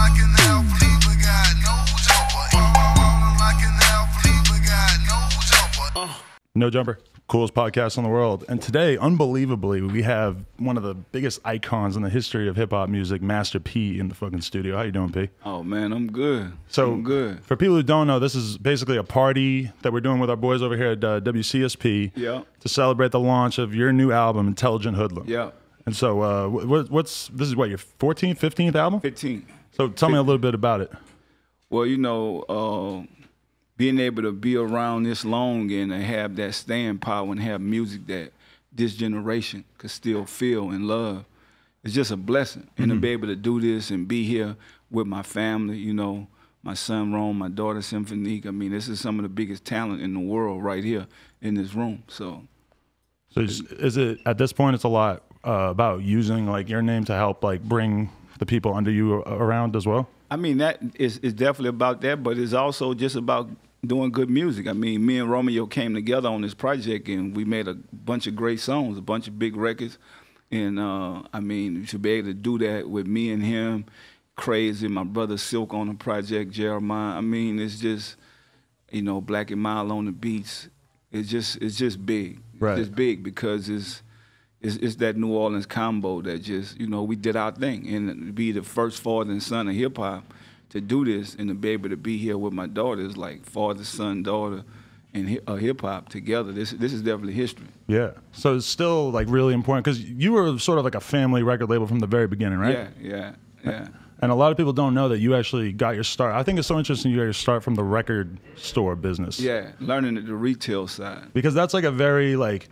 like an athlete, but got no jumper. Ballin' like an athlete, but got no jumper. No Jumper, coolest podcast in the world. And today, unbelievably, we have one of the biggest icons in the history of hip-hop music, Master P, in the fucking studio. How you doing, P? Oh, man, I'm good. So, I'm good. For people who don't know, this is basically a party that we're doing with our boys over here at WCSP to celebrate the launch of your new album, Intelligent Hoodlum. Yeah. And so, this is what, your 14th, 15th album? 15. So tell me a little bit about it. Well, you know, being able to be around this long and to have that staying power and have music that this generation could still feel and love, it's just a blessing. And to be able to do this and be here with my family, you know, my son Rome, my daughter Symphonique. I mean, this is some of the biggest talent in the world right here in this room. So is it, at this point, it's a lot about using like your name to help like bring the people under you around as well? I mean, that is definitely about that, but it's also just about doing good music. I mean, me and Romeo came together on this project, and we made a bunch of great songs, a bunch of big records. And, I mean, to be able to do that with me and him, Crazy, my brother Silk on the project, Jeremiah. I mean, it's just, you know, Black and Mild on the beats. It's just big. Right. It's just big because it's that New Orleans combo that just, you know, we did our thing. And to be the first father and son of hip-hop to do this and to be able to be here with my daughter is like father, son, daughter, and hip-hop together. This is definitely history. Yeah. So it's still like really important because you were sort of like a family record label from the very beginning, right? Yeah. And a lot of people don't know that you actually got your start. I think it's so interesting you got your start from the record store business. Yeah, learning the retail side. Because that's like a very like,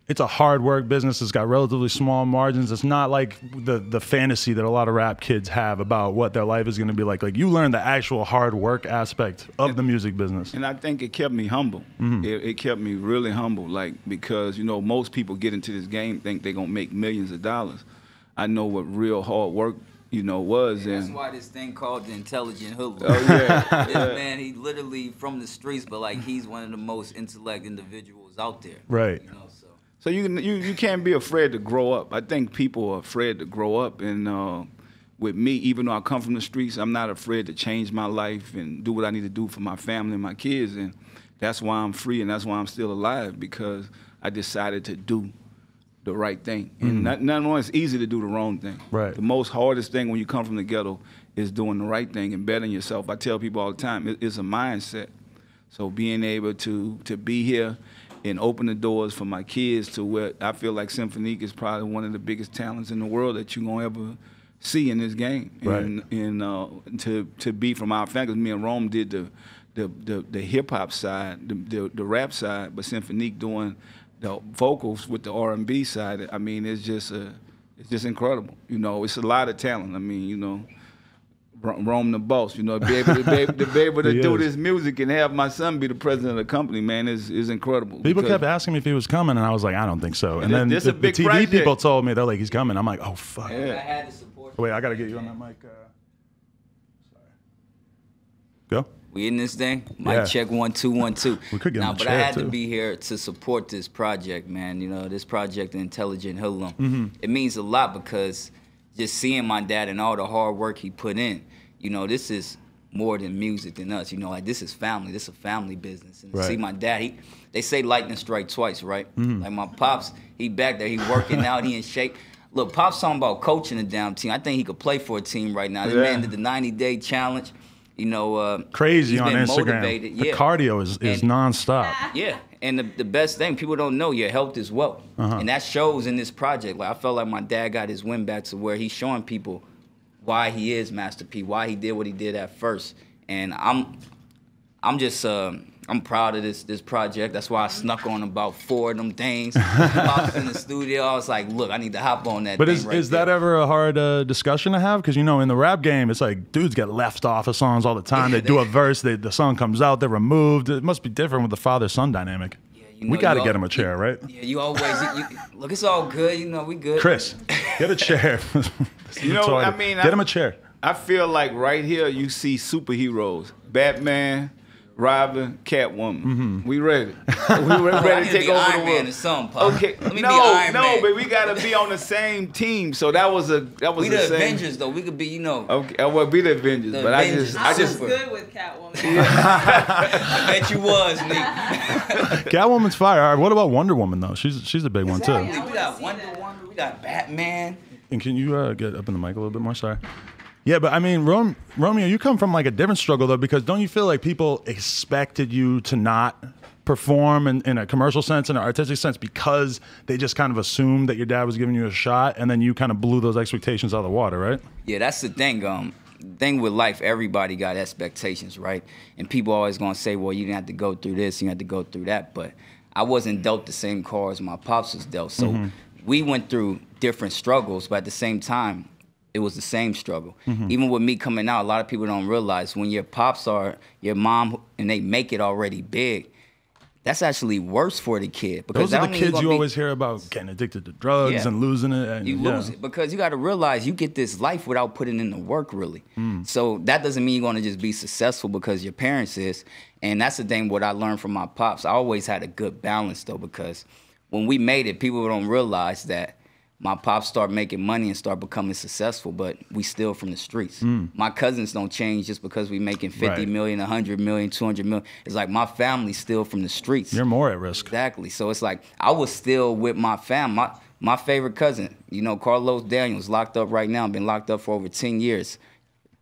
it's a hard work business. It's got relatively small margins. It's not like the fantasy that a lot of rap kids have about what their life is going to be like. Like you learn the actual hard work aspect of the music business. And I think it kept me humble. It kept me really humble, like, because, you know, most people get into this game, think they're going to make millions of dollars. I know what real hard work, you know, was. Yeah, that's why this thing called the Intelligent Hoodlum. Oh, yeah. This man, he literally from the streets, but like he's one of the most intellect individuals out there. Right. You know, so you can't be afraid to grow up. I think people are afraid to grow up, and with me, even though I come from the streets, I'm not afraid to change my life and do what I need to do for my family and my kids, and that's why I'm free and that's why I'm still alive, because I decided to do the right thing. And not only it's easy to do the wrong thing. Right. The most hardest thing when you come from the ghetto is doing the right thing and bettering yourself. I tell people all the time, it's a mindset. So being able to be here and open the doors for my kids to where I feel like Symphonique is probably one of the biggest talents in the world that you're gonna ever see in this game. Right. And to be from our family, 'cause me and Rome did the hip hop side, the rap side, but Symphonique doing the vocals with the R&B side. I mean, it's just incredible. You know, it's a lot of talent. I mean, you know, Rome the boss, you know, be able to do this music and have my son be the president of the company, man, is incredible. People kept asking me if he was coming, and I was like, I don't think so. And then this the a big TV project. people told me, they're like, he's coming. I'm like, oh, fuck. I had to support. Wait, I got to get you on that mic. Sorry. Go. We in this thing? Mic check 1 2 1 2. We could get nah, on the but chair, I had too. to be here to support this project, man. You know, this project, the Intelligent Hoodlum. It means a lot because just seeing my dad and all the hard work he put in, you know, this is more than music than us. You know, like this is family. This is a family business. And to see my dad, they say lightning strike twice, right? Like my pops, he back there, he working out, he in shape. Look, Pop's talking about coaching a damn team. I think he could play for a team right now. This man did the 90-day challenge. You know, crazy he's on been Instagram. Motivated. The cardio is nonstop. Yeah, and the best thing, people don't know, your health is wealth. And that shows in this project. Like I felt like my dad got his win back to where he's showing people why he is Master P, why he did what he did at first. And I'm just I'm proud of this project. That's why I snuck on about 4 of them things. I was in the studio. I was like, look, I need to hop on that. But thing is that ever a hard discussion to have? Because, you know, in the rap game, it's like dudes get left off of songs all the time. They do a verse, the song comes out, they're removed. It must be different with the father-son dynamic. You know, we got to get him a chair, right? Yeah, you always, look, it's all good. You know, we good. Chris, get a chair. You know, I mean, get him a chair. I feel like right here you see superheroes. Batman, Robin, Catwoman. We ready. We I ready need to take be over Iron the Man world. or something, Pop. Okay, Let me be Iron Man. but we gotta be on the same team. So that was We the the same. Avengers though. We could be, you know. Okay, I will be the Avengers, The but Avengers. I just was good with Catwoman. I bet you was, Nick. Catwoman's fire. All right, what about Wonder Woman though? She's a big one too. Exactly. We got Wonder Woman. We got Batman. And can you get up in the mic a little bit more? Sorry. Yeah, but I mean, Romeo, you come from like a different struggle though, because don't you feel like people expected you to not perform in a commercial sense, in an artistic sense, because they just kind of assumed that your dad was giving you a shot, and then you kind of blew those expectations out of the water, right? Yeah, that's the thing. Thing with life, everybody got expectations, right? And people always gonna say, well, you didn't have to go through this, you had to go through that. But I wasn't dealt the same cards my pops was dealt. So we went through different struggles, but at the same time, it was the same struggle. Even with me coming out, a lot of people don't realize when your pops are your mom and they make it already big, that's actually worse for the kid. Because Those are that the don't mean kids you gonna always hear about getting addicted to drugs Yeah. and losing it. And, you lose it because you got to realize you get this life without putting in the work, really. So that doesn't mean you're going to just be successful because your parents is. And that's the thing what I learned from my pops. I always had a good balance, though, because when we made it, people don't realize that my pops start making money and start becoming successful, but we still from the streets. My cousins don't change just because we making 50 Right. million, 100 million, 200 million. It's like my family's still from the streets. You're more at risk. Exactly. So it's like I was still with my fam. My favorite cousin, you know, Carlos Daniels, locked up right now. Been locked up for over 10 years.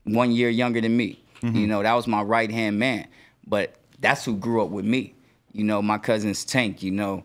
1 year younger than me. You know, that was my right-hand man. But that's who grew up with me. You know, my cousin's Tank, you know,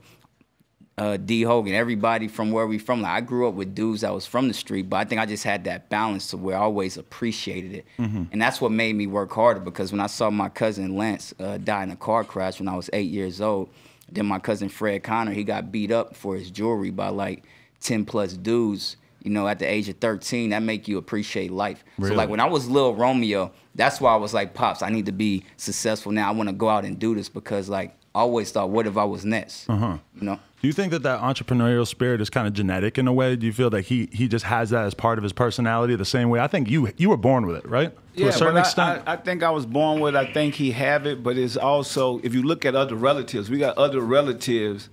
D. Hogan, everybody from where we from. Like, I grew up with dudes that was from the street, but I think I just had that balance to where I always appreciated it. And that's what made me work harder, because when I saw my cousin Lance die in a car crash when I was 8 years old, then my cousin Fred Connor, he got beat up for his jewelry by like 10 plus dudes, you know, at the age of 13, that make you appreciate life. Really? So like when I was little Romeo, that's why I was like, Pops, I need to be successful now. I want to go out and do this, because like I always thought, what if I was next? You know? Do you think that entrepreneurial spirit is kind of genetic in a way? Do you feel that he just has that as part of his personality the same way? I think you were born with it, right? To a certain extent. I think I was born with it. I think he have it, but it's also, if you look at other relatives, we got other relatives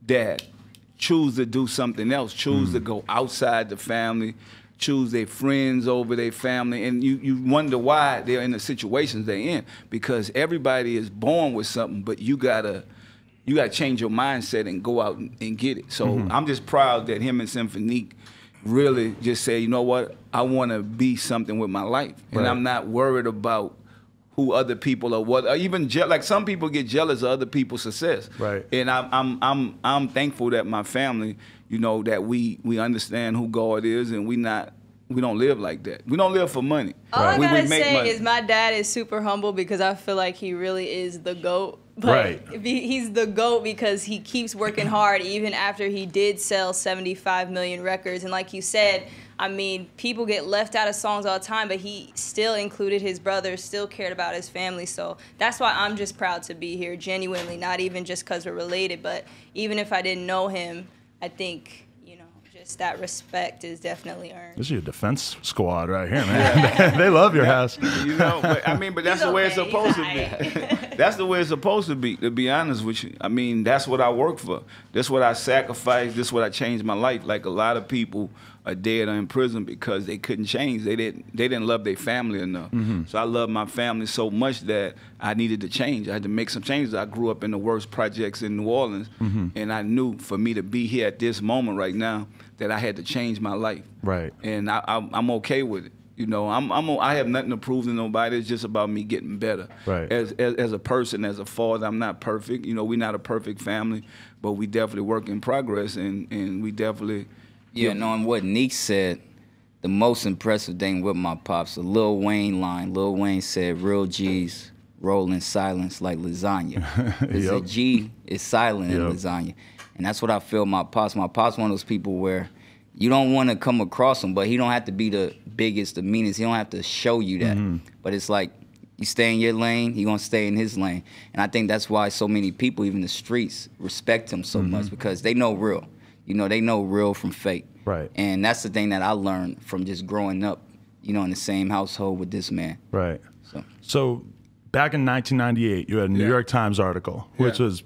that choose to do something else, choose to go outside the family, choose their friends over their family, and you wonder why they're in the situations they're in, because everybody is born with something, but you gotta change your mindset and go out and get it. So I'm just proud that him and Symphonique really just say, you know what, I want to be something with my life, and I'm not worried about who other people are, what, or even like some people get jealous of other people's success. Right. And I'm thankful that my family, you know, that we understand who God is, and we don't live like that. We don't live for money. All I We gotta make say money. is my dad is super humble, because I feel like he really is the GOAT. But Right. he's the GOAT because he keeps working hard even after he did sell 75 million records. And like you said, I mean, people get left out of songs all the time, but he still included his brothers, still cared about his family. So that's why I'm just proud to be here, genuinely, not even just because we're related, but even if I didn't know him, I think, you know, just that respect is definitely earned. This is your defense squad right here, man. They love your house. You know, but I mean, but that's He's the way it's okay, supposed to he's be. That's the way it's supposed to be honest with you. I mean, that's what I work for. That's what I sacrificed. This is what I changed my life. Like, a lot of people are dead or in prison because they couldn't change. They didn't love their family enough. So I love my family so much that I needed to change. I had to make some changes. I grew up in the worst projects in New Orleans, and I knew for me to be here at this moment right now that I had to change my life. Right. And I'm okay with it. You know, I have nothing to prove to nobody. It's just about me getting better. Right. As a person, as a father, I'm not perfect. You know, we're not a perfect family, but we definitely work in progress, and we definitely. Yeah, knowing what Neek said, the most impressive thing with my pops, a Lil Wayne line. Lil Wayne said, real G's roll in silence like lasagna. It's a G is silent in lasagna. And that's what I feel my pops. My pops one of those people where you don't want to come across him, but he don't have to be the biggest, the meanest. He don't have to show you that. But it's like, you stay in your lane, he gonna stay in his lane. And I think that's why so many people, even the streets, respect him so much, because they know real. You know, they know real from fake. Right. And that's the thing that I learned from just growing up, you know, in the same household with this man. Right. So So back in 1998, you had a New Yeah. York Times article, which Yeah. was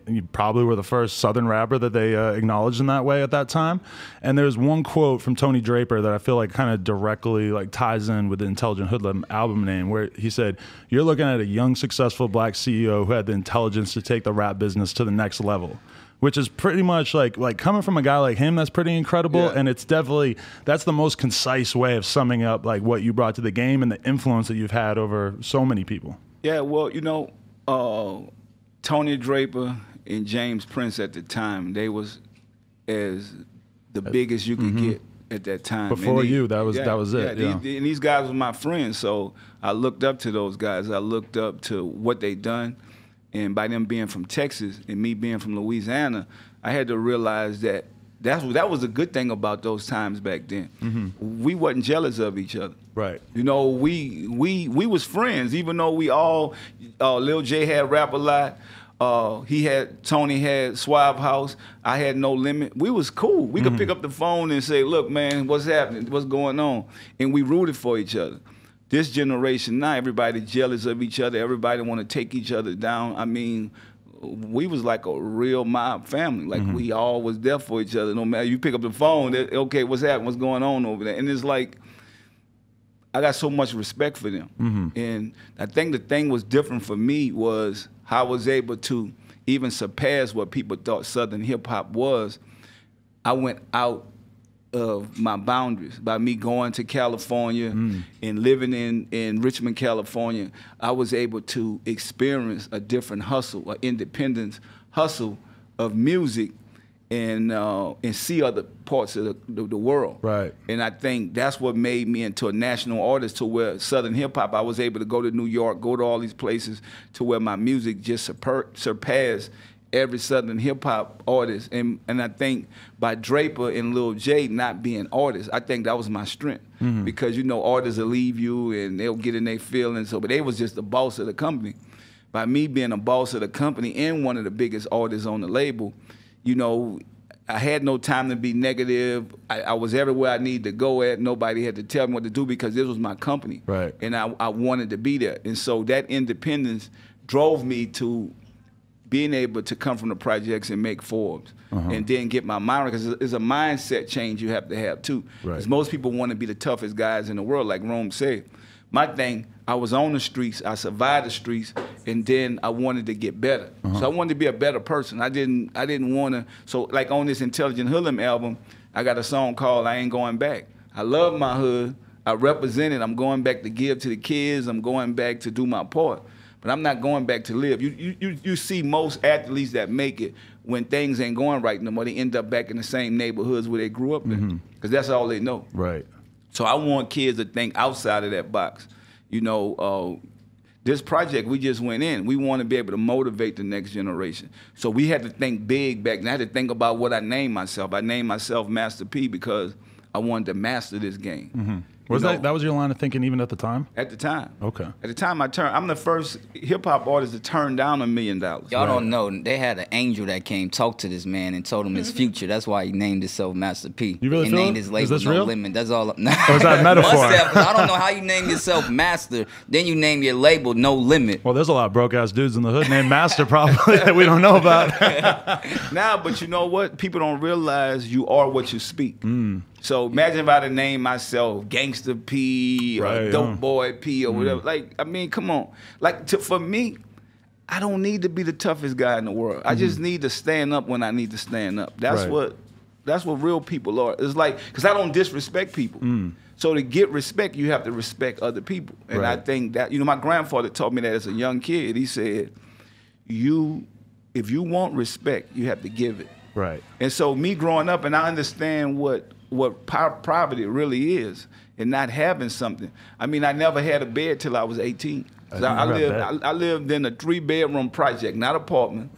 you probably were the first Southern rapper that they acknowledged in that way at that time. And there's one quote from Tony Draper that I feel like kind of directly like ties in with the Intelligent Hoodlum album name, where he said, "You're looking at a young, successful black CEO who had the intelligence to take the rap business to the next level." Which is pretty much like coming from a guy like him, that's pretty incredible. Yeah. And it's definitely, that's the most concise way of summing up like what you brought to the game and the influence that you've had over so many people. Yeah, well, you know, Tony Draper and James Prince at the time, they was as the biggest you could get at that time. Before And you, that was it. Yeah. And these guys were my friends, so I looked up to those guys. I looked up to what they done, and by them being from Texas and me being from Louisiana, I had to realize that that was a good thing about those times back then. We wasn't jealous of each other. Right. You know, we was friends, even though we all, Lil J had rap a lot. Tony had Swab House. I had No Limit. We was cool. We could pick up the phone and say, "Look, man, what's happening? What's going on?" And we rooted for each other. This generation now, everybody jealous of each other. Everybody want to take each other down. I mean, we was like a real mob family. Like we all was there for each other. No matter, you pick up the phone, okay, what's happening? What's going on over there? And it's like, I got so much respect for them. And I think the thing was different for me was how I was able to even surpass what people thought Southern hip hop was. I went out of my boundaries by me going to California and living in Richmond, California. I was able to experience a different hustle, an independence hustle of music, and see other parts of the world. Right. And I think that's what made me into a national artist, to where Southern hip hop, I was able to go to New York, go to all these places, to where my music just surpassed every Southern hip hop artist. And I think by Draper and Lil J not being artists, I think that was my strength. Because, you know, artists will leave you and they'll get in their feelings. So, but they was just the boss of the company. By me being a boss of the company and one of the biggest artists on the label, you know, I had no time to be negative. I was everywhere I needed to go at. Nobody had to tell me what to do because this was my company. Right. And I wanted to be there. And so that independence drove me to being able to come from the projects and make Forbes, and then get my mind, because it's a mindset change you have to have too. Because most people want to be the toughest guys in the world, like Rome said. My thing, I was on the streets, I survived the streets, and then I wanted to get better. So I wanted to be a better person. I didn't want to. So like on this Intelligent Hoodlum album, I got a song called "I Ain't Going Back." I love my hood. I represent it. I'm going back to give to the kids. I'm going back to do my part. But I'm not going back to live. You see most athletes that make it, when things ain't going right no more, they end up back in the same neighborhoods where they grew up in, because that's all they know. Right. So I want kids to think outside of that box. You know, this project we just went in, we want to be able to motivate the next generation. So we had to think big back then. I had to think about what I named myself. I named myself Master P because I wanted to master this game. Was that was your line of thinking even at the time? At the time. Okay. At the time I'm the first hip-hop artist to turn down $1 million. Y'all don't know. They had an angel that came talk to this man and told him his future. That's why he named himself Master P. You really he feel named it? his Is label this No real? Limit. That's all. Or is that a metaphor? Must have, 'cause I don't know how you name yourself Master. Then you name your label No Limit. Well, there's a lot of broke-ass dudes in the hood named Master probably that we don't know about. Now, but you know what? People don't realize you are what you speak. So imagine if I'd have named myself Gangster P or Dope Boy P or whatever. Like, I mean, come on. Like, for me, I don't need to be the toughest guy in the world. I just need to stand up when I need to stand up. That's what real people are. It's like, because I don't disrespect people. So to get respect, you have to respect other people. And I think that, you know, my grandfather taught me that as a young kid. He said, if you want respect, you have to give it. Right. And so me growing up, and I understand what poverty really is, and not having something. I mean, I never had a bed till I was 18. I lived in a 3-bedroom project, not apartment,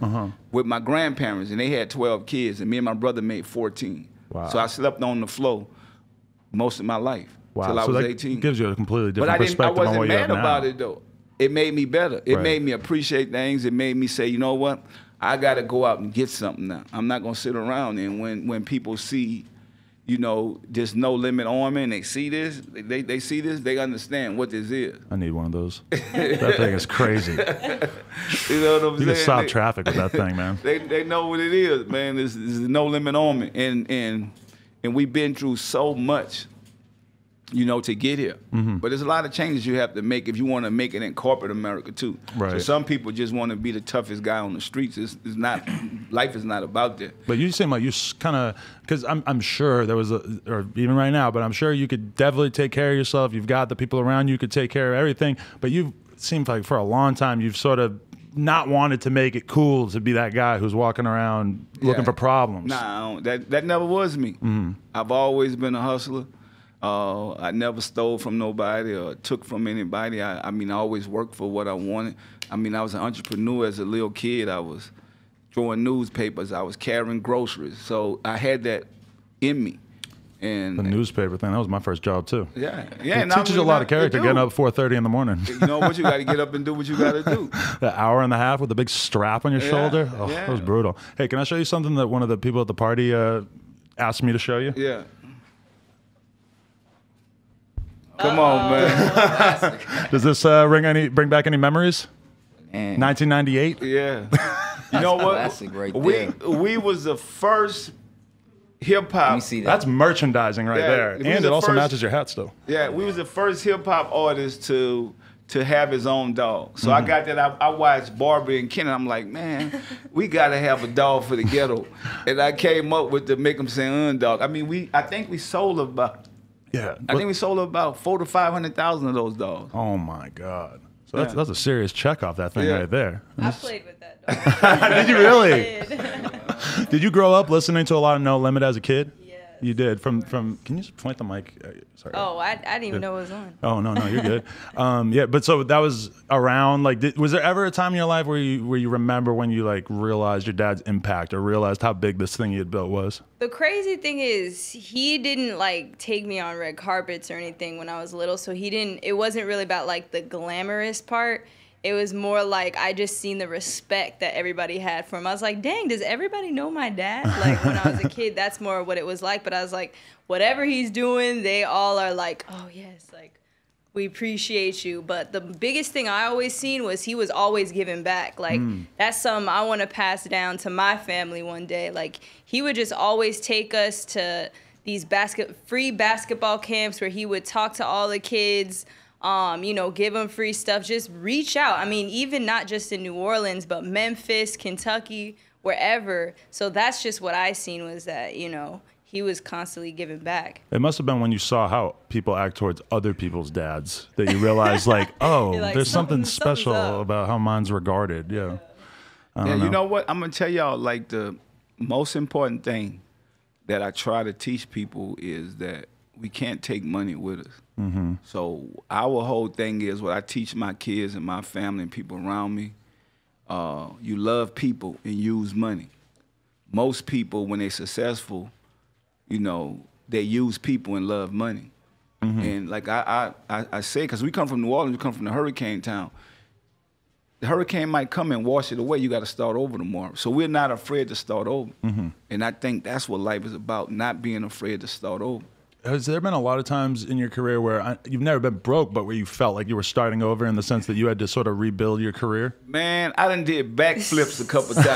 with my grandparents, and they had 12 kids, and me and my brother made 14. Wow. So I slept on the floor most of my life till I so was that 18. gives you a completely different But I perspective on wasn't what you have mad now. about it though. It made me better. It made me appreciate things. It made me say, you know what? I got to go out and get something now. I'm not gonna sit around, and when people see you know, this No Limit Army, and they see this, they see this, they understand what this is. I need one of those. That thing is crazy. You know what I'm saying? You can stop traffic with that thing, man. They know what it is, man. This is the No Limit Army, and we've been through so much, you know, to get here. But there's a lot of changes you have to make if you want to make it in corporate America too. Right. So some people just want to be the toughest guy on the streets. It's not, life is not about that. But you seem like you kind of, because I'm sure there was or even right now, but I'm sure you could definitely take care of yourself. You've got the people around you could take care of everything. But you seemed like for a long time you've sort of not wanted to make it cool to be that guy who's walking around looking for problems. Nah, that never was me. I've always been a hustler. I never stole from nobody or took from anybody. I mean, I always worked for what I wanted. I mean, I was an entrepreneur as a little kid. I was throwing newspapers. I was carrying groceries. So I had that in me. And the newspaper thing, that was my first job too. Yeah. It teaches you a lot of character getting up 4:30 in the morning. You know what? You got to get up and do what you got to do. The hour and a half with a big strap on your shoulder. Oh, that was brutal. Hey, can I show you something that one of the people at the party asked me to show you? Yeah. Come on, man. Does this bring back any memories? Man. 1998? Yeah. You know what? Classic right there. We was the first hip hop. Let me see that. That's merchandising right there. we And was it the also first- matches your hat still. Yeah, we was the first hip hop artist to have his own dog. So I got that. I watched Barbie and Ken, and I'm like, man, we gotta have a dog for the ghetto. And I came up with the Make 'em Say dog. I mean, I think we sold about. Yeah. I think we sold about 400,000 to 500,000 of those dogs. Oh my God. So that's a serious check off that thing right there. I played with that dog. Did you really? I did. Did you grow up listening to a lot of No Limit as a kid? Yes. You did. From can you just point the mic? Sorry. Oh, I didn't even know it was on. Oh no, you're good. Yeah, but so that was around like, was there ever a time in your life where you remember when you like realized your dad's impact or realized how big this thing you had built was? The crazy thing is he didn't like take me on red carpets or anything when I was little, so it wasn't really about like the glamorous part. It was more like I just seen the respect that everybody had for him. I was like, dang, does everybody know my dad? Like when I was a kid, that's more what it was like. But I was like, whatever he's doing, they all are like, oh yes, like we appreciate you. But the biggest thing I always seen was he was always giving back. Like that's something I want to pass down to my family one day. Like he would just always take us to these free basketball camps where he would talk to all the kids. You know, give them free stuff, just reach out. I mean, even not just in New Orleans, but Memphis, Kentucky, wherever. So that's just what I seen was that, you know, he was constantly giving back. It must have been when you saw how people act towards other people's dads that you realized like, oh, like, there's something something's special up. about how mine's regarded. Yeah. I Yeah, don't know. you know what? I'm gonna tell y'all, like, the most important thing that I try to teach people is that we can't take money with us. So our whole thing is what I teach my kids and my family and people around me. You love people and use money. Most people, when they're successful, you know, they use people and love money. And like I say, because we come from New Orleans, we come from the hurricane town. The hurricane might come and wash it away. You got to start over tomorrow. So we're not afraid to start over. And I think that's what life is about, not being afraid to start over. Has there been a lot of times in your career where you've never been broke, but where you felt like you were starting over in the sense that you had to sort of rebuild your career? Man, I done did backflips a couple times.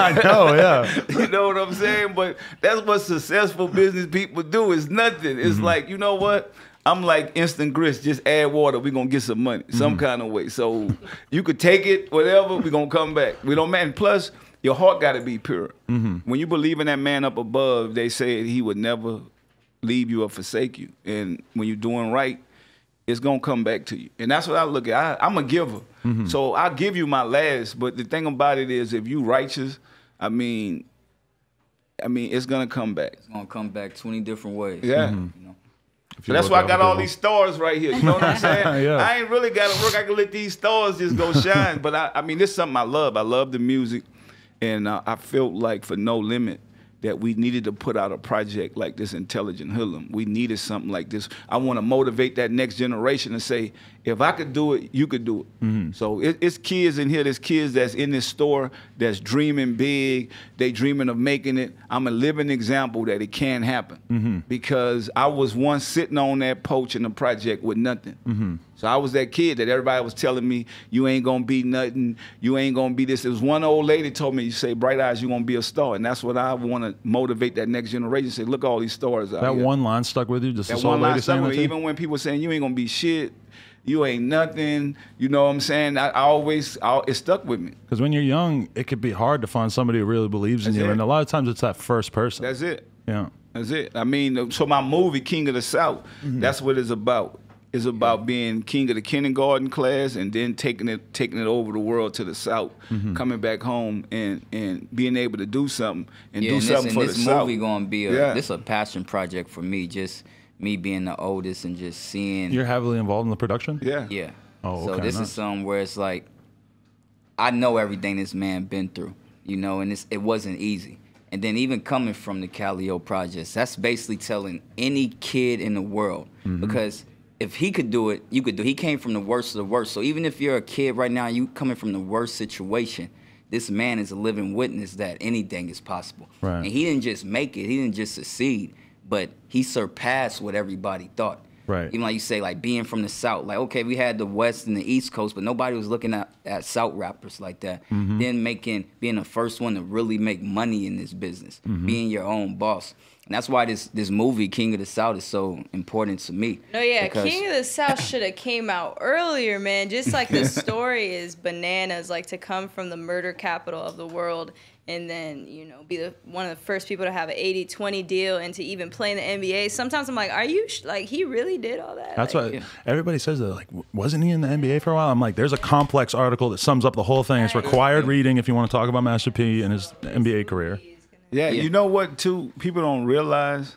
I know, yeah. You know what I'm saying? But that's what successful business people do. It's nothing. It's like, you know what? I'm like instant grits. Just add water. We're going to get some money some kind of way. So you could take it, whatever. We're going to come back. We don't matter. Plus, your heart got to be pure. When you believe in that man up above, they say he would never leave you or forsake you. And when you're doing right, it's going to come back to you. And that's what I look at. I'm a giver. So I'll give you my last. But the thing about it is if you righteous, I mean, it's going to come back. It's going to come back 20 different ways. Yeah. You know? So that's why I got all these stars right here. You know what I'm saying? Yeah. I ain't really got to work. I can let these stars just go shine. But I mean, this is something I love. I love the music. And I felt like for No Limit, that we needed to put out a project like this, Intelligent Hoodlum. We needed something like this. I want to motivate that next generation and say, if I could do it, you could do it. So it's kids in here. There's kids that's in this store that's dreaming big. They dreaming of making it. I'm a living example that it can happen because I was once sitting on that porch in the project with nothing. So I was that kid that everybody was telling me, you ain't gonna be nothing, you ain't gonna be this. There was one old lady told me, you say, bright eyes, you're gonna be a star. And that's what I wanna motivate that next generation. Say, look at all these stars out That here. one line stuck with you? Just That this old one line lady stuck saying with that me. to you? Even when people saying, you ain't gonna be shit, you ain't nothing, you know what I'm saying? It stuck with me. Because when you're young, it could be hard to find somebody who really believes in That's you. it. And a lot of times it's that first person. That's it. Yeah. That's it. I mean, so my movie, King of the South, that's what it's about. It's about being king of the kindergarten class and then taking it over the world to the South, coming back home and being able to do something and do something for the South. This movie gonna be this a passion project for me. Just me being the oldest and just seeing. You're heavily involved in the production? Yeah. Yeah. Oh, So okay, this nice. is something where it's like, I know everything this man been through, you know, and it wasn't easy. And then even coming from the Calio projects, that's basically telling any kid in the world, because if he could do it, you could do it. He came from the worst of the worst. So even if you're a kid right now, you coming from the worst situation, this man is a living witness that anything is possible. Right. And he didn't just make it, he didn't just succeed, but he surpassed what everybody thought. Right. Even like you say, like being from the South, like, okay, we had the West and the East Coast, but nobody was looking at South rappers like that. Then being the first one to really make money in this business, being your own boss. And that's why this movie, King of the South, is so important to me. No, yeah, because- King of the South should have came out earlier, man. Just like the story is bananas, like to come from the murder capital of the world and then, you know, be one of the first people to have an 80-20 deal and to even play in the NBA. Sometimes I'm like, are you, like, he really did all that? That's like, what everybody says. That like, wasn't he in the NBA for a while? I'm like, there's a complex article that sums up the whole thing. It's required reading if you want to talk about Master P and his NBA career. Yeah, you know what, too? People don't realize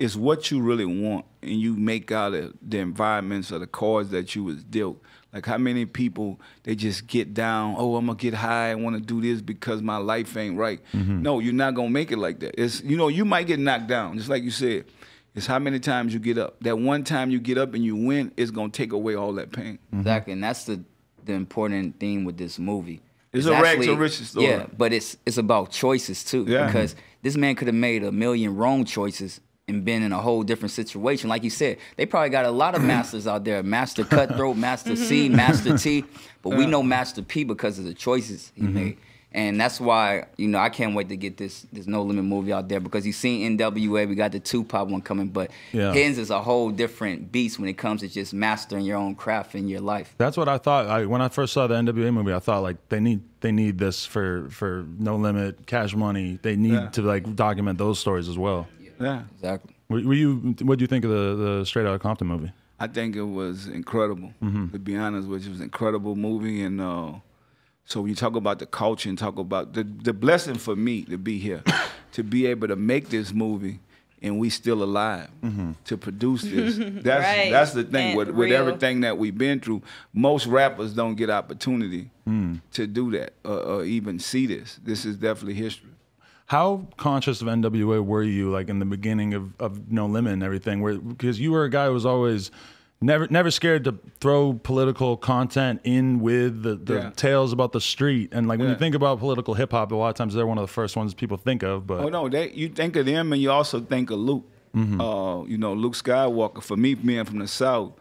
is what you really want, and you make out of the environments or the cards that you was dealt. Like how many people, they just get down, oh, I'm going to get high, I want to do this because my life ain't right. No, you're not going to make it like that. It's, you know, you might get knocked down, just like you said. It's how many times you get up. That one time you get up and you win, it's going to take away all that pain. Exactly, and that's the important thing with this movie. It's a rags to riches story. Yeah, but it's about choices too. Yeah. Because this man could have made a million wrong choices and been in a whole different situation. Like you said, they probably got a lot of masters out there. Master Cutthroat, Master C, Master T. But we know Master P because of the choices he made. And that's why, you know, I can't wait to get this No Limit movie out there because you've seen NWA, we got the Tupac one coming, but his is a whole different beast when it comes to just mastering your own craft in your life. That's what I thought. When I first saw the NWA movie, I thought like they need this for No Limit, Cash Money. They need to like document those stories as well. Yeah. Exactly. What do you think of the Straight Outta Compton movie? I think it was incredible. To be honest with you, it was an incredible movie. And so when you talk about the culture and talk about the blessing for me to be here, to be able to make this movie and we still alive to produce this. That's the thing. With everything that we've been through, most rappers don't get opportunity to do that or even see this. This is definitely history. How conscious of NWA were you, like in the beginning of No Limit and everything? Because you were a guy who was always never scared to throw political content in with the tales about the street. And like when you think about political hip hop, a lot of times they're one of the first ones people think of. But oh no, you think of them and you also think of Luke. You know, Luke Skywalker. For me, being from the South,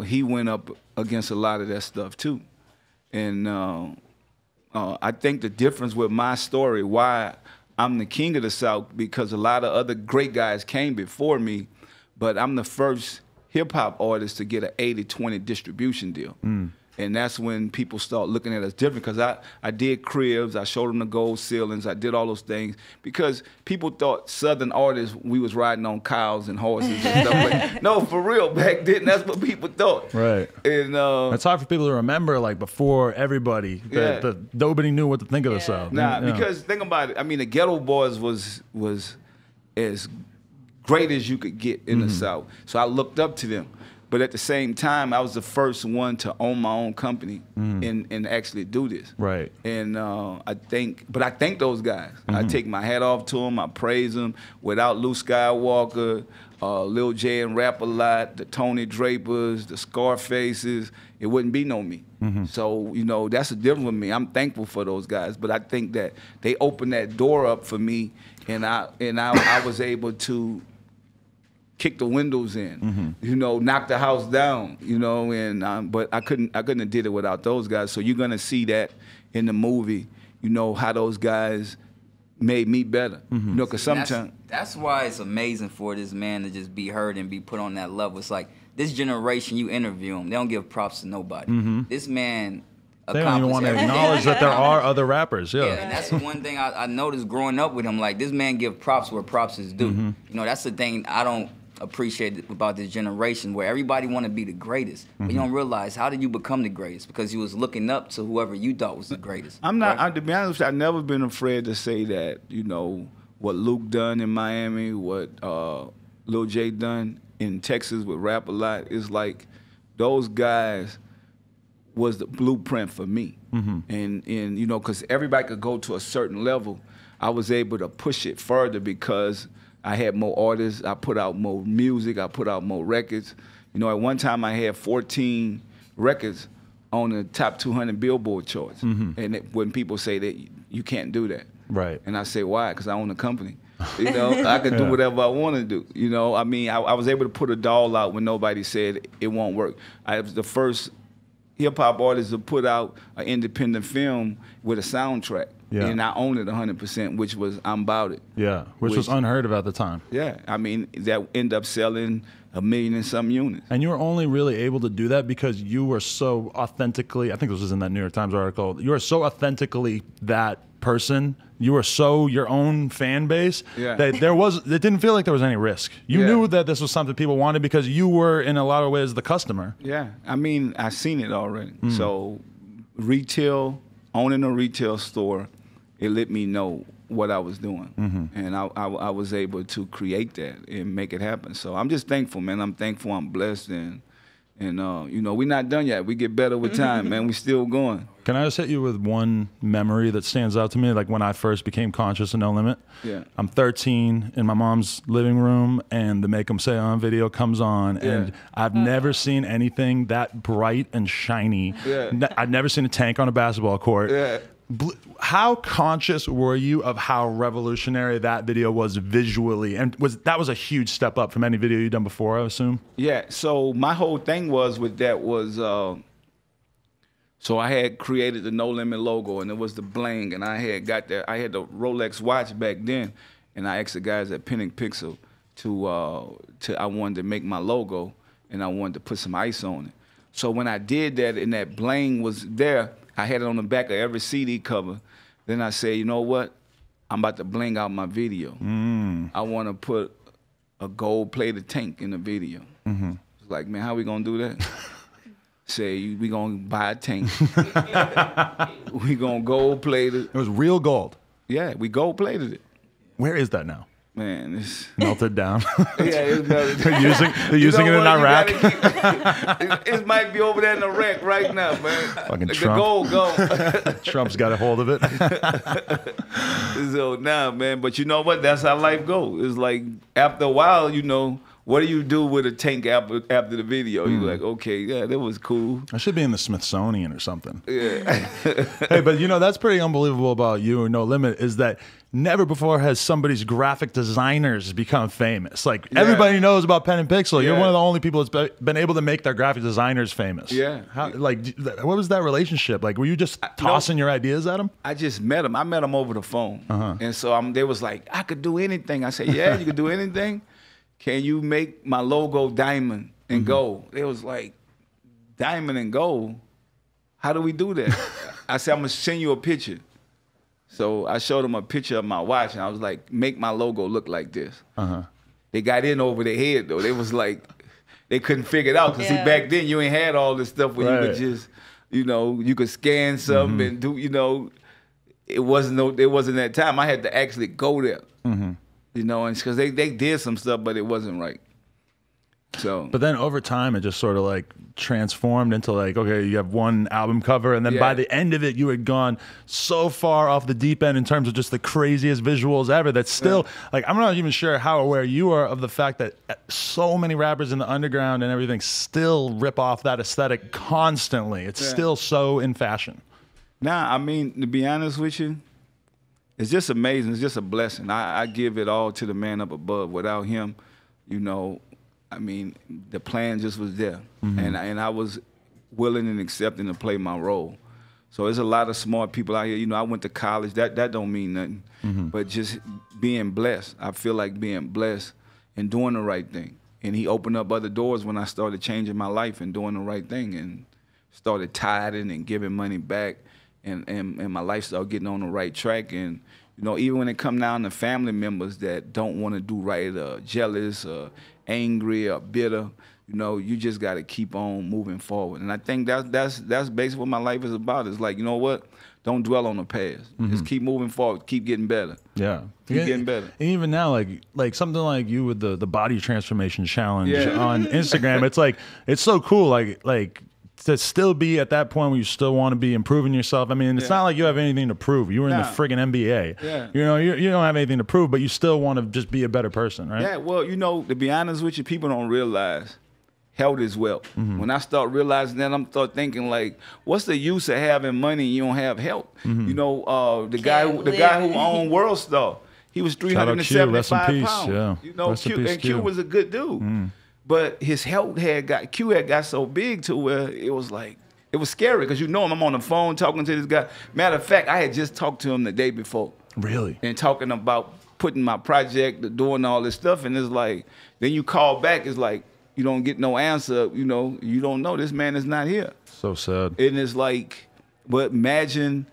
he went up against a lot of that stuff too. And I think the difference with my story, why I'm the king of the South, because a lot of other great guys came before me, but I'm the first hip-hop artist to get an 80-20 distribution deal. And that's when people start looking at us different, because I did cribs, I showed them the gold ceilings, I did all those things, because people thought Southern artists, we was riding on cows and horses and stuff. But no, for real, back then, that's what people thought. right. And It's hard for people to remember, like before everybody, nobody knew what to think of the South. Nah, because think about it. I mean, the Ghetto Boys was as great as you could get in the South. So I looked up to them. But at the same time, I was the first one to own my own company and actually do this. Right. And I thank those guys. I take my hat off to them. I praise them. Without Luke Skywalker, Lil J and Rap a Lot, the Tony Drapers, the Scarfaces, it wouldn't be no me. So, you know, that's the difference with me. I'm thankful for those guys, but I think that they opened that door up for me, and I was able to kick the windows in, you know, knock the house down, you know, and but I couldn't have did it without those guys. So you're gonna see that in the movie, you know, how those guys made me better, you know, because sometimes that's why it's amazing for this man to just be heard and be put on that level. It's like this generation, you interview them, they don't give props to nobody. This man. They don't even want to acknowledge that there are other rappers. Yeah, and that's the one thing I noticed growing up with him. Like, this man give props where props is due. You know, that's the thing I don't appreciate about this generation, where everybody want to be the greatest, but you don't realize, how did you become the greatest? Because you was looking up to whoever you thought was the greatest. I'm not. right? To be honest, I've never been afraid to say that. You know what Luke done in Miami, what Lil J done in Texas with Rap a Lot. Is like those guys was the blueprint for me, and you know, because everybody could go to a certain level. I was able to push it further because I had more artists. I put out more music. I put out more records. You know, at one time I had 14 records on the top 200 Billboard charts. And when people say that you can't do that, right? And I say, why? Because I own a company. You know, I can do whatever I want to do. You know, I mean, I was able to put a doll out when nobody said it won't work. I was the first hip-hop artist to put out an independent film with a soundtrack. And I own it 100%, which was I'm About It. Yeah, which was unheard of at the time. Yeah, I mean, that ended up selling 1 million and some units. And you were only really able to do that because you were so authentically, I think this was in that New York Times article, you were so authentically that person, you were so your own fan base, that it didn't feel like there was any risk. You knew that this was something people wanted because you were, in a lot of ways, the customer. Yeah, I mean, I seen it already. So retail, owning a retail store, it let me know what I was doing. And I was able to create that and make it happen. So I'm just thankful, man. I'm thankful, I'm blessed, and you know, we're not done yet. We get better with time, man. We still going. Can I just hit you with one memory that stands out to me, like when I first became conscious of No Limit? Yeah. I'm 13 in my mom's living room, and the Make 'Em Say On video comes on, and I've never seen anything that bright and shiny. I've never seen a tank on a basketball court. How conscious were you of how revolutionary that video was visually? And that was a huge step up from any video you'd done before, I assume? Yeah, so my whole thing with that was, so I had created the No Limit logo, and it was the bling, and I had the Rolex watch back then, and I asked the guys at Penny Pixel I wanted to make my logo, and I wanted to put some ice on it. So when I did that, and that bling was there, I had it on the back of every CD cover. Then I said, you know what? I'm about to bling out my video. I want to put a gold-plated tank in the video. It's like, man, how we gonna do that? Say, we gonna buy a tank. We gonna gold-plate it. It was real gold. Yeah, we gold-plated it. Where is that now? Man, it's melted down. It's melted down. They're using it in Iraq. It might be over there in Iraq right now, man. Fucking the Trump. Go. Trump's got a hold of it. So now, man, but you know what? That's how life goes. It's like after a while, you know, what do you do with a tank after the video? You're like, okay, yeah, that was cool. I should be in the Smithsonian or something. Yeah. Hey, but you know, that's pretty unbelievable about you and No Limit is that never before has somebody's graphic designers become famous. Like everybody knows about Pen and Pixel. You're one of the only people that's been able to make their graphic designers famous. Yeah. How, like, what was that relationship? Like, were you just tossing your ideas at them? I just met them. I met them over the phone. And so they was like, I could do anything. I said, yeah, you could do anything. Can you make my logo diamond and gold? It was like, diamond and gold? How do we do that? I said, I'm going to send you a picture. So I showed them a picture of my watch, and I was like, make my logo look like this. They got in over their head, though. They was like, they couldn't figure it out. Because see, back then, you ain't had all this stuff where you could just, you know, you could scan something and do, you know, it wasn't that time. I had to actually go there. You know, and because they did some stuff, but it wasn't right. So, But then over time, it just sort of like transformed into like, okay, you have one album cover, and then by the end of it, you had gone so far off the deep end in terms of just the craziest visuals ever. That's still like, I'm not even sure how aware you are of the fact that so many rappers in the underground and everything still rip off that aesthetic constantly. It's still so in fashion. Nah, I mean, to be honest with you, it's just amazing. It's just a blessing. I give it all to the man up above. Without him, you know, I mean, the plan just was there, and I was willing and accepting to play my role. So there's a lot of smart people out here. You know, I went to college. That don't mean nothing, but just being blessed. I feel like being blessed and doing the right thing. And he opened up other doors when I started changing my life and doing the right thing, and started tithing and giving money back, and my life started getting on the right track. And you know, even when it come down to family members that don't want to do right, jealous, angry, or bitter, you know, you just got to keep on moving forward. And I think that's basically what my life is about. It's like, you know what? Don't dwell on the past. Just keep moving forward. Keep getting better. Yeah, keep getting better. And even now, like something like you with the body transformation challenge on Instagram, it's like, it's so cool. Like to still be at that point where you still want to be improving yourself. I mean, it's not like you have anything to prove. You were in the friggin' NBA. Yeah. You know, you don't have anything to prove, but you still want to just be a better person, right? Yeah, well, you know, to be honest with you, people don't realize health is wealth. When I start realizing that, I'm start thinking like, what's the use of having money and you don't have health? You know, the guy who owned World Star, he was 375 pounds. Yeah. You know, Q was a good dude. But his health had got so big to where it was like, it was scary because you know him. I'm on the phone talking to this guy. Matter of fact, I had just talked to him the day before. Really? And talking about putting my project, doing all this stuff. And it's like, then you call back, it's like, you don't get no answer. You know, you don't know this man is not here. So sad. And it's like, but imagine,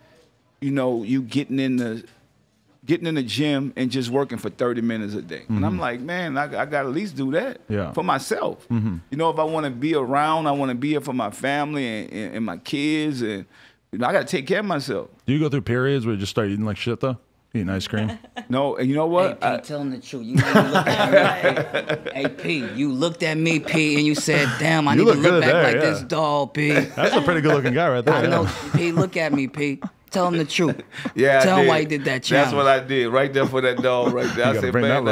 you know, you getting in the gym and just working for 30 minutes a day. And I'm like, man, I got to at least do that for myself. You know, if I want to be around, I want to be here for my family and my kids. And you know, I got to take care of myself. Do you go through periods where you just start eating like shit, though? Eating ice cream? No, and you know what? Hey, P, tell him the truth. You know, you looked at me, P. Hey, P, you looked at me, P, and you said, damn, I need to look back like this dog, P. That's a pretty good-looking guy right there. I know, P, look at me, P. Tell him the truth. Yeah, tell him why you did that challenge. That's what I did right there for that dog right there. I said, man,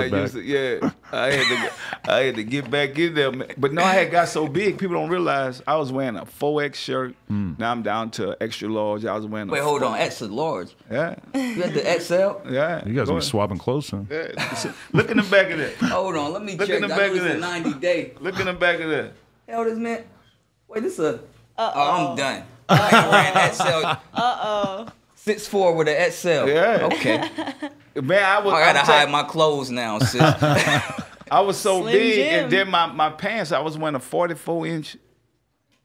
I had to get back in there. Man. But no, I had got so big, people don't realize I was wearing a 4X shirt. Now I'm down to extra large. I was wearing Wait, hold on, extra large? Yeah. You had the XL? Yeah. You guys be swapping clothes, huh? Yeah. Look in the back of that. Hold on, let me Look check. in the That back was of a that. 90 day. Look in the back of that. Hell, this man. Wait, this a. Oh, I'm done. I ain't wearing XL. 6'4" with an XL. Yeah. Okay. Man, I gotta hide my clothes now, sis. I was so Slim big, Jim. and then my pants, I was wearing a 44-inch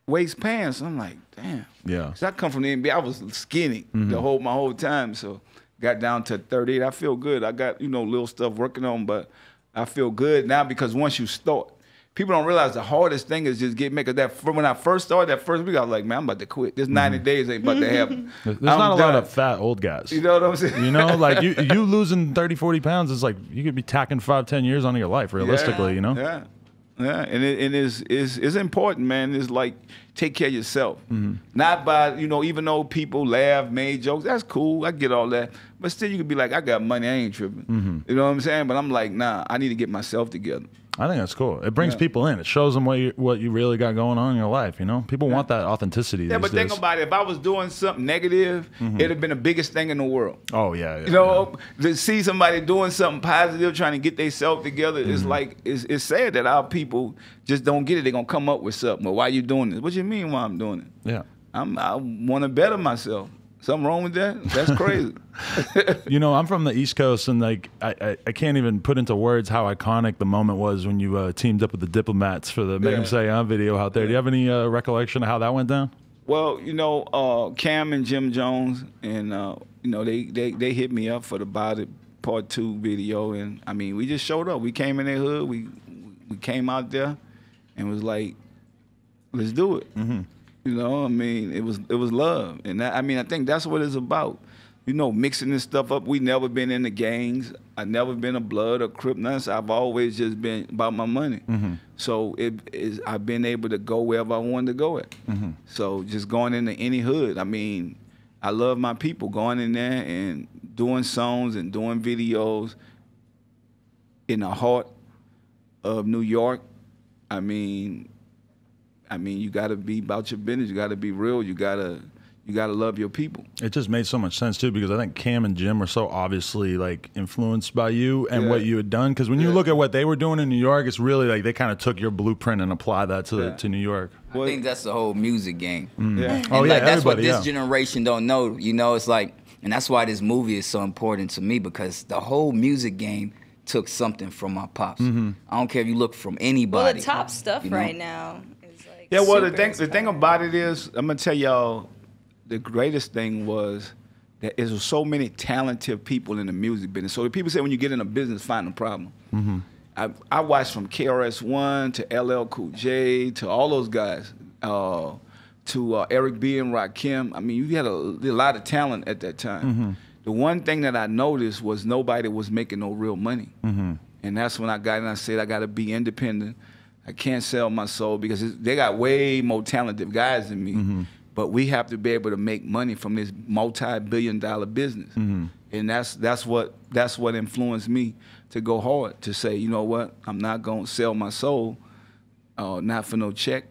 waist pants. I'm like, damn. Yeah. Cause I come from the NBA, I was skinny my whole time. So got down to 38. I feel good. I got, you know, little stuff working on, but I feel good now because once you start, people don't realize the hardest thing is just when I first started that first week, I was like, man, I'm about to quit. This 90 days ain't about to happen. There's not a lot of fat old guys. You know what I'm saying? You know, like you losing 30, 40 pounds is like, you could be tacking 5, 10 years onto your life, realistically, you know? Yeah. Yeah, and it's important, man. It's like, take care of yourself. Not by, you know, even though people laugh, made jokes, that's cool. I get all that. But still, you could be like, I got money, I ain't tripping. You know what I'm saying? But I'm like, nah, I need to get myself together. I think that's cool. It brings people in. It shows them what you really got going on in your life, you know? People want that authenticity Yeah, but think about it. If I was doing something negative, it'd have been the biggest thing in the world. Oh, yeah. You know, to see somebody doing something positive, trying to get themselves together, it's like, it's sad that our people just don't get it. They're going to come up with something. Well, why you doing this? What you mean why I'm doing it? Yeah. I want to better myself. Something wrong with that? That's crazy. You know, I'm from the East Coast, and like I can't even put into words how iconic the moment was when you teamed up with the Diplomats for the Make 'Em Say video out there. Do you have any recollection of how that went down? Well, you know, Cam and Jim Jones, and you know, they hit me up for the About It Part 2 video, and I mean, we just showed up. We came in their hood. We came out there, and was like, let's do it. You know, I mean, it was love, and that, I mean, I think that's what it's about. you know, mixing this stuff up. We never been in the gangs. I never been a blood or crip, none. So I've always just been about my money. So I've been able to go wherever I wanted to go at. So just going into any hood. I mean, I love my people, going in there and doing songs and doing videos in the heart of New York. I mean, you got to be about your business. You got to be real. You gotta love your people. It just made so much sense too, because I think Cam and Jim were so obviously like influenced by you and what you had done. Because when you look at what they were doing in New York, it's really like they kind of took your blueprint and applied that to New York. I think that's the whole music game. Yeah. Oh yeah, like, that's what this generation don't know. You know, it's like, and that's why this movie is so important to me, because the whole music game took something from my pops. I don't care if you look from anybody. Well, the top stuff right now is like. Yeah, well, the thing about it is, I'm gonna tell y'all, the greatest thing was that there's so many talented people in the music business. So people say when you get in a business, find a problem. I watched from KRS-One to LL Cool J to all those guys, to Eric B. and Rakim. I mean, you had a lot of talent at that time. The one thing that I noticed was nobody was making no real money. And that's when I got in, I said, I got to be independent. I can't sell my soul, because they got way more talented guys than me. But we have to be able to make money from this multi-billion-dollar business. And that's what influenced me to go hard, to say, you know what, I'm not going to sell my soul, not for no check.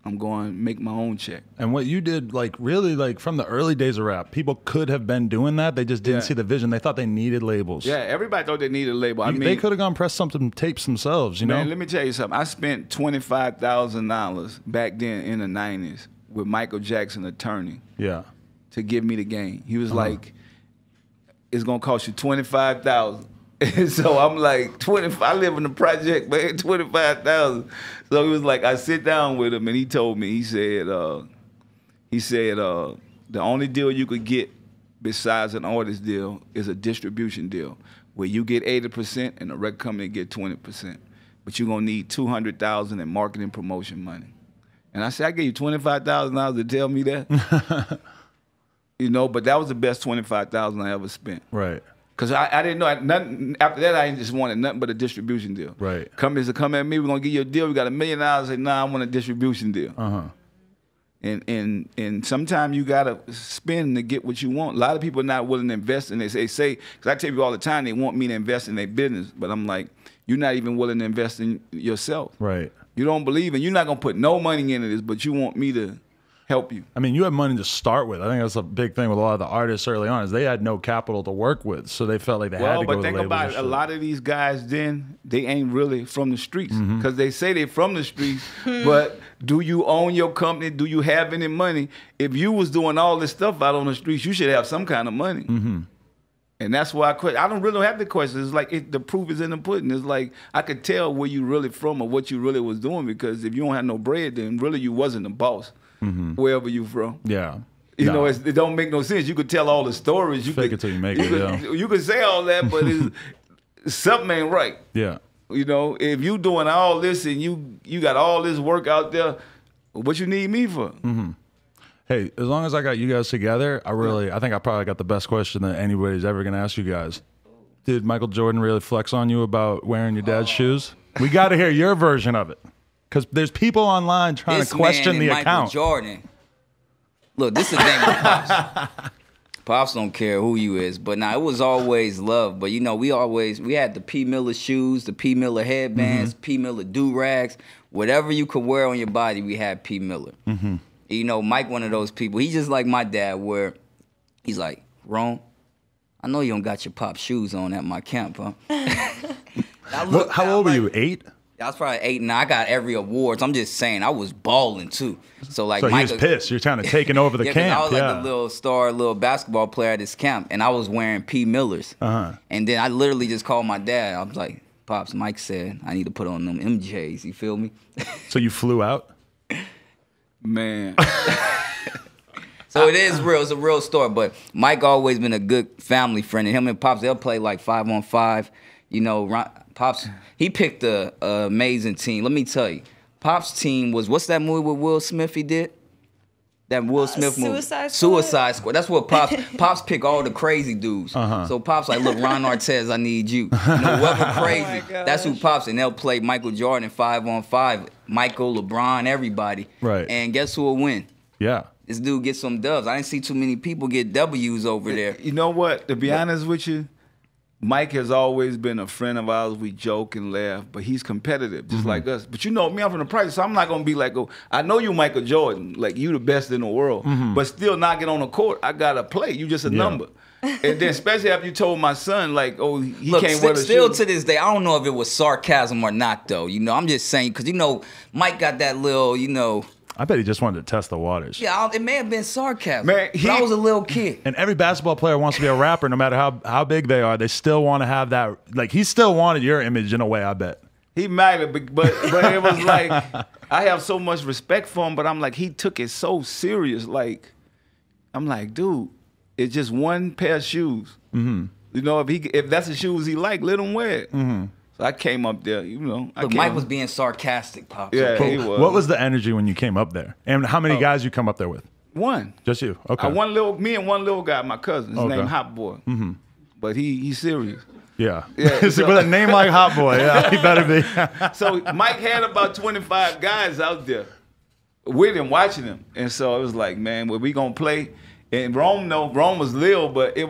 I'm going to make my own check. And what you did, like, really, like, from the early days of rap, people could have been doing that. They just didn't see the vision. They thought they needed labels. Yeah, everybody thought they needed a label. I mean, they could have gone press some tapes themselves, you know? Man, let me tell you something. I spent $25,000 back then in the 90s with Michael Jackson attorney to give me the game. He was like, it's going to cost you $25,000. And so I'm like, 25. I live in the project, man, 25,000. So he was like, I sit down with him, and he told me, he said, the only deal you could get besides an artist deal is a distribution deal, where you get 80% and the record company get 20%. But you're gonna need $200,000 in marketing promotion money. And I said, I gave you $25,000 to tell me that. You know, but that was the best $25,000 I ever spent. Right. Because I didn't know, nothing, after that I just wanted nothing but a distribution deal. Right. Companies will come at me, we're going to give you a deal, we got $1 million, I say, nah, I want a distribution deal. And sometimes you got to spend to get what you want. A lot of people are not willing to invest, and they say, because I tell you all the time, they want me to invest in their business, but I'm like, you're not even willing to invest in yourself. Right. You don't believe in, you're not going to put no money into this, but you want me to help you. I mean, you had money to start with. I think that's a big thing with a lot of the artists early on, is they had no capital to work with, so they felt like they had to go to the labels. Well, but think about it. A lot of these guys then, they ain't really from the streets, because they say they're from the streets, but do you own your company? Do you have any money? If you was doing all this stuff out on the streets, you should have some kind of money. And that's why I don't really have the question. It's like the proof is in the pudding. It's like I could tell where you really from or what you really was doing, because if you don't have no bread, then really you wasn't the boss. Wherever you from. Yeah. You know, it don't make no sense. You could tell all the stories. You Fake it till you make it, You could say all that, but something ain't right. Yeah. You know, if you doing all this and you got all this work out there, what you need me for? Hey, as long as I got you guys together, I think I probably got the best question that anybody's ever going to ask you guys. Did Michael Jordan really flex on you about wearing your dad's shoes? We got to hear your version of it. Because there's people online trying to question the account. Michael Jordan. Look, this is the thing with Pops. Pops don't care who you is. But now, it was always love. But, you know, we had the P. Miller shoes, the P. Miller headbands, P. Miller do-rags. Whatever you could wear on your body, we had P. Miller. You know, Mike, one of those people, he's just like my dad, where he's like, Rome, I know you don't got your Pop shoes on at my camp, huh? How old were you, 8? I was probably 8, and I got every awards. I'm just saying, I was balling too. So like, he was pissed. You're kind of taking over the camp. I was like a little basketball player at this camp, and I was wearing P. Millers. And then I literally just called my dad. I was like, Pops, Mike said I need to put on them MJs. You feel me? So you flew out? Man. So it is real. It's a real story. But Mike always been a good family friend, and him and Pops, they'll play like 5-on-5. You know, Pops, he picked an amazing team. Let me tell you, Pops' team was, what's that movie with Will Smith he did? That Will Smith movie. Suicide Squad? Suicide Squad. That's what Pops pick all the crazy dudes. So Pops like, look, Ron Artest, I need you. Whoever crazy, that's who Pops. And they'll play Michael Jordan 5-on-5, Michael, LeBron, everybody. Right. And guess who will win? Yeah. This dude gets some dubs. I didn't see too many people get W's over there. You know what? To be honest with you, Mike has always been a friend of ours. We joke and laugh, but he's competitive, just like us. But you know me, I'm from the project, so I'm not gonna be like, oh, I know you Michael Jordan, like you the best in the world, but still not get on the court. I gotta play. You just a number. And then especially after you told my son, like, oh, he Look, can't wear the still shoes. to this day, I don't know if it was sarcasm or not, though. You know, I'm just saying, because, you know, Mike got that little, you know. I bet he just wanted to test the waters. Yeah, it may have been sarcasm. Man, but I was a little kid. And every basketball player wants to be a rapper, no matter how big they are. They still want to have that. Like, he still wanted your image in a way, I bet. He might have, but it was like, I have so much respect for him, but I'm like, he took it so serious. Like, I'm like, dude, it's just one pair of shoes. You know, if that's the shoes he like, let him wear it. So I came up there, you know. Look, Mike was being sarcastic, Pops. Yeah, Okay? he was. What was the energy when you came up there? And how many guys you come up there with? One. Just you? Okay. Me and one little guy, my cousin. His name Hot Boy. But he's serious. Yeah. Yeah, So, with a name like Hot Boy, yeah, he better be. So Mike had about 25 guys out there with him, watching him. And so it was like, man, well, we gonna play. And Rome was little, but it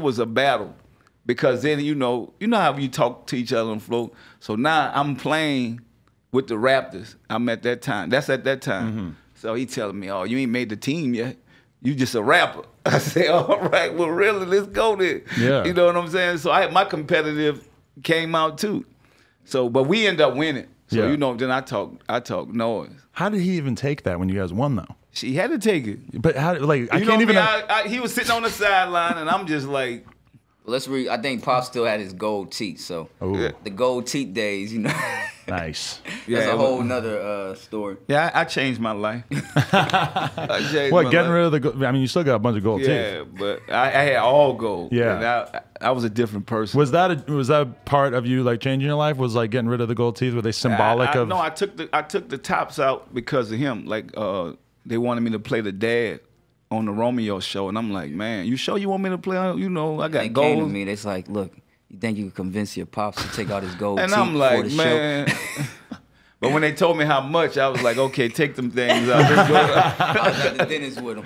was a battle. Because then you know how you talk to each other on the floor. So now I'm playing with the Raptors. I'm at that time. That's at that time. So he telling me, oh, you ain't made the team yet. You just a rapper. I say, all right, well, really, let's go then. Yeah. You know what I'm saying? So my competitive came out too. So, but we end up winning. So you know, then I talk noise. How did he even take that when you guys won, though? She had to take it. But how? Like, I You can't know even. me, he was sitting on the sideline, and I'm just like. Let's read. I think Pop still had his gold teeth, so the gold teeth days, you know. Nice. That's a whole nother story. Yeah, I changed my life. I changed What, my getting life. rid of the gold? I mean, you still got a bunch of gold Yeah, teeth. but I had all gold. Yeah. And I was a different person. Was that part of you, like, changing your life? Was, like, getting rid of the gold teeth? Were they symbolic of? No, I took the tops out because of him. Like, they wanted me to play the dad on the Romeo show, and I'm like, man, you sure you want me to play? You know, I got They gold. came to me. They's like, look, you think you can convince your pops to take out his gold And teeth I'm like, before the man. show? But when they told me how much, I was like, okay, take them things out. Let's go. I was at the dentist with him.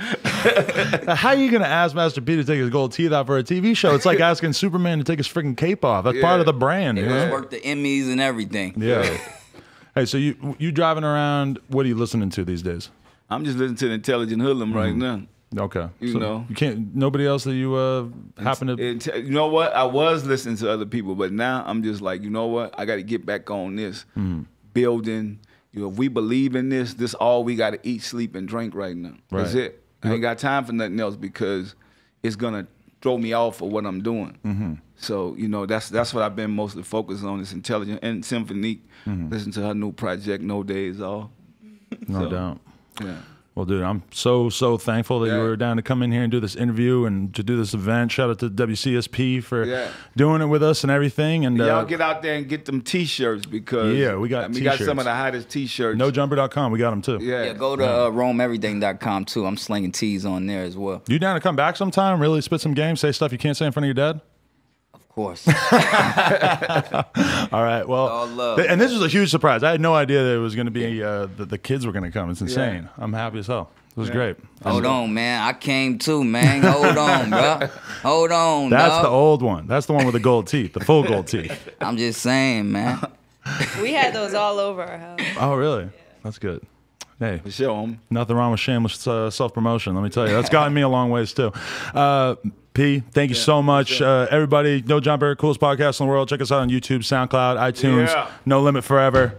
How are you gonna ask Master P to take his gold teeth out for a TV show? It's like asking Superman to take his freaking cape off. That's part of the brand. They You just know? worked the Emmys and everything. Yeah. Hey, so you driving around? What are you listening to these days? I'm just listening to the Intelligent Hoodlum right now. Okay. You know. You can't. Nobody else that you happen to. You know what? I was listening to other people, but now I'm just like, you know what? I got to get back on this building. You know, if we believe in this all we got to eat, sleep, and drink right now. That's Right. it. I ain't got time for nothing else because it's gonna throw me off of what I'm doing. So you know, that's what I've been mostly focused on. This Intelligent and Symphonique. Listen to her new project, No Days Off. No doubt. Yeah. Well, dude, I'm so thankful that you were down to come in here and do this interview and to do this event. Shout out to WCSP for doing it with us and everything. And y'all get out there and get them T-shirts because we got we got some T-shirts. of the hottest T-shirts. NoJumper.com, we got them too. Yeah, go to roameverything.com too. I'm slinging tees on there as well. You down to come back sometime? Really spit some game, say stuff you can't say in front of your dad? Of course. All right. Well, All love. and this was a huge surprise. I had no idea that it was going to be the kids were going to come. It's insane. I'm happy as hell. It was great. Hold on, man. I came too, man. Hold on, bro. Hold on, That's dog. the old one. That's the one with the gold teeth, the full gold teeth. I'm just saying, man. We had those all over our house. Oh, really? That's good. Hey, Show them. nothing wrong with shameless self-promotion. Let me tell you, that's gotten me a long ways too. P, thank you so much, everybody. No Jumper, coolest podcast in the world. Check us out on YouTube, SoundCloud, iTunes. Yeah. No Limit Forever.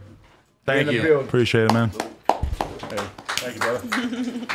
Thank In the you. building. Appreciate it, man. Hey, thank you, brother.